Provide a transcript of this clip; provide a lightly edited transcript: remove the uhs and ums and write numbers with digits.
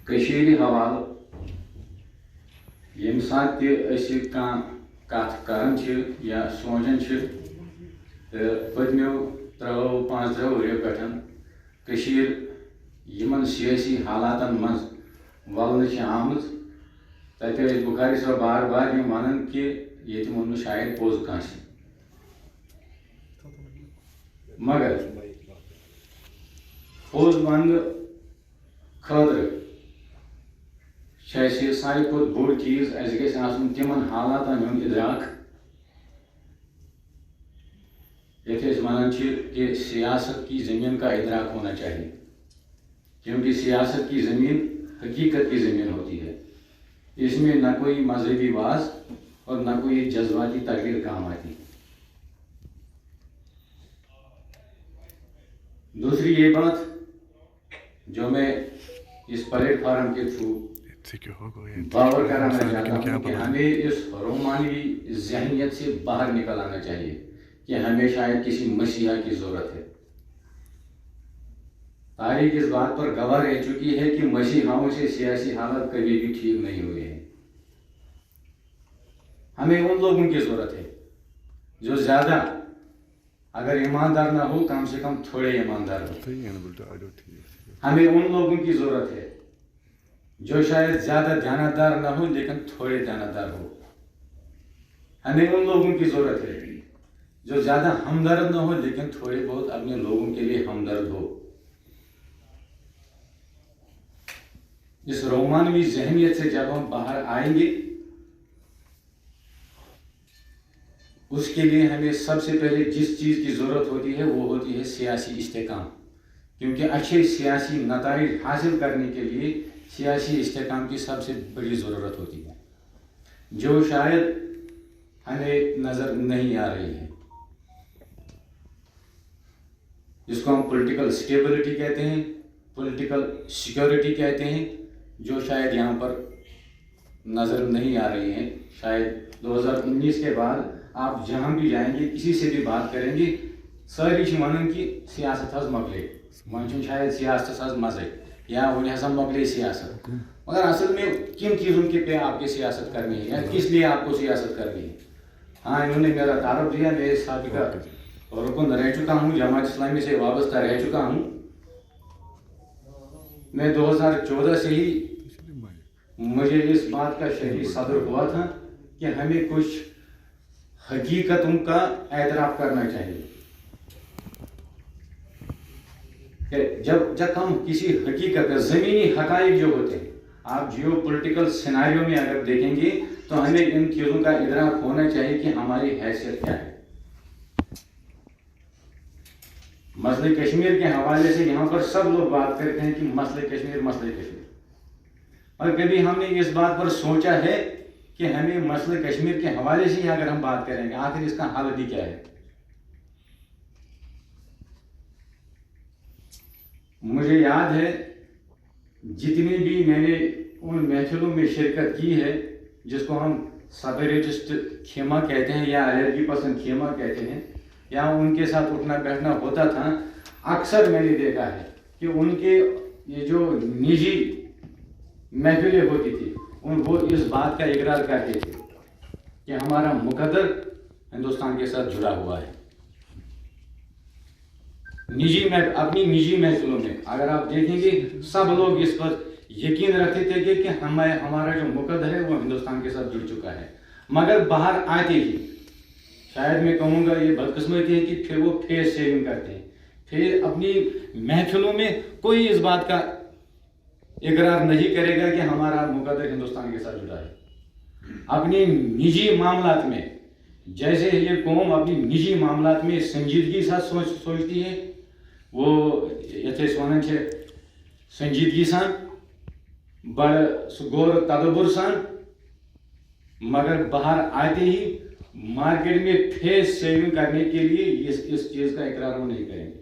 کشیری حوالہ یم سات تہ کان کت کران یا سوچان تو پتمو 3-5 ؤریو پٹھن یمن سیاسی حالاتن مز ولنہ آمت تتہ بخاری صاحب بار بار یم ونان کہ یہ ون شاید پوز کانس مگر پوز ون خاطر ساروی کھت بوڑ چیز تمن حالاتن ہند ادراک یہ ونان کہ سیاست کی زمین کا ادراک ہونا چاہیے کیونکہ سیاست کی زمین حقیقت کی زمین ہوتی ہے. اس میں نہ کوئی مذہبی واز اور نہ کوئی جذباتی تقریر کام آتی. دوسری یہ بات جو میں اس پلیٹ فارم کے تھرو باور کرانا چاہتا ہوں کہ ہمیں اس رومانوی ذہنیت سے باہر نکل آنا چاہیے کہ ہمیں شاید کسی مسیحا کی ضرورت ہے. تاریخ اس بات پر گواہ رہ چکی ہے کہ مسیحاؤں سے سیاسی حالت کبھی بھی ٹھیک نہیں ہوئے ہیں. ہمیں ان لوگوں کی ضرورت ہے جو زیادہ اگر ایماندار نہ ہو کم سے کم تھوڑے ایماندار ہو. ہمیں ان لوگوں کی ضرورت ہے جو شاید زیادہ دیانتدار نہ ہو لیکن تھوڑے دیانتدار ہو. ہمیں ان لوگوں کی ضرورت ہے جو زیادہ ہمدرد نہ ہو لیکن تھوڑے بہت اپنے لوگوں کے لیے ہمدرد ہو. اس رومانوی ذہنیت سے جب ہم باہر آئیں گے اس کے لیے ہمیں سب سے پہلے جس چیز کی ضرورت ہوتی ہے وہ ہوتی ہے سیاسی استحکام. کیونکہ اچھے سیاسی نتائج حاصل کرنے کے لیے سیاسی استحکام کی سب سے بڑی ضرورت ہوتی ہے جو شاید ہمیں نظر نہیں آ رہی ہے. جس کو ہم پولیٹیکل سٹیبلٹی کہتے ہیں, پولیٹیکل سیکیورٹی کہتے ہیں, جو شاید یہاں پر نظر نہیں آ رہی ہیں. شاید 2019 کے بعد آپ جہاں بھی جائیں گے کسی سے بھی بات کریں گے ساری ونان کہ سیاست حظ مکلے ون شاید سیاست حظ مزے یا ون ہسا مکلے سیاست. مگر اصل میں کن چیزوں کے پہ آپ کی سیاست کرنی ہے یا کس لیے آپ کو سیاست کرنی ہے. ہاں انہوں نے میرا تعارف دیا, میں سابقہ رکن رہ چکا ہوں, جماعت اسلامی سے وابستہ رہ چکا ہوں. میں 2014 سے ہی مجھے اس بات کا شہری صدر ہوا تھا کہ ہمیں کچھ حقیقتوں کا اعتراف کرنا چاہیے. کہ جب ہم کسی حقیقت زمینی حقائق جو ہوتے ہیں, آپ جیو پولیٹیکل سیناریو میں اگر دیکھیں گے تو ہمیں ان چیزوں کا ادراک ہونا چاہیے کہ ہماری حیثیت کیا ہے. مسئلہ کشمیر کے حوالے سے یہاں پر سب لوگ بات کرتے ہیں کہ مسئلہ کشمیر, اور کبھی ہم نے اس بات پر سوچا ہے کہ ہمیں مسئلہ کشمیر کے حوالے سے ہی اگر ہم بات کریں گے آخر اس کا حل بھی کیا ہے. مجھے یاد ہے جتنی بھی میں نے ان محفلوں میں شرکت کی ہے جس کو ہم سپریٹسٹ خیمہ کہتے ہیں یا علیحدگی پسند خیمہ کہتے ہیں, یا ان کے ساتھ اٹھنا بیٹھنا ہوتا تھا, اکثر میں نے دیکھا ہے کہ ان کے یہ جو نجی محفلیں ہوتی تھی وہ اس بات کا اقرار کرتے تھے کہ ہمارا مقدر ہندوستان کے ساتھ جڑا ہوا ہے. اپنی نجی محفلوں میں اگر آپ دیکھیں گے سب لوگ اس پر یقین رکھتے تھے کہ ہمارا جو مقدر ہے وہ ہندوستان کے ساتھ جڑ چکا ہے. مگر باہر آتے ہی شاید میں کہوں گا یہ بدقسمتی ہے کہ پھر وہ فیس سیونگ کرتے ہیں, پھر اپنی محفلوں میں کوئی اس بات کا اقرار نہیں کرے گا کہ ہمارا مقدر ہندوستان کے ساتھ جڑا ہے. اپنی نجی معاملات میں جیسے یہ قوم اپنی نجی معاملات میں سنجیدگی ساتھ سوچتی ہے, وہ یتھ ونان سنجیدگی سان بڑ غور تدبر سان, مگر باہر آتے ہی مارکیٹ میں فیس سیونگ کرنے کے لیے اس چیز کا اقرار وہ نہیں کریں گے.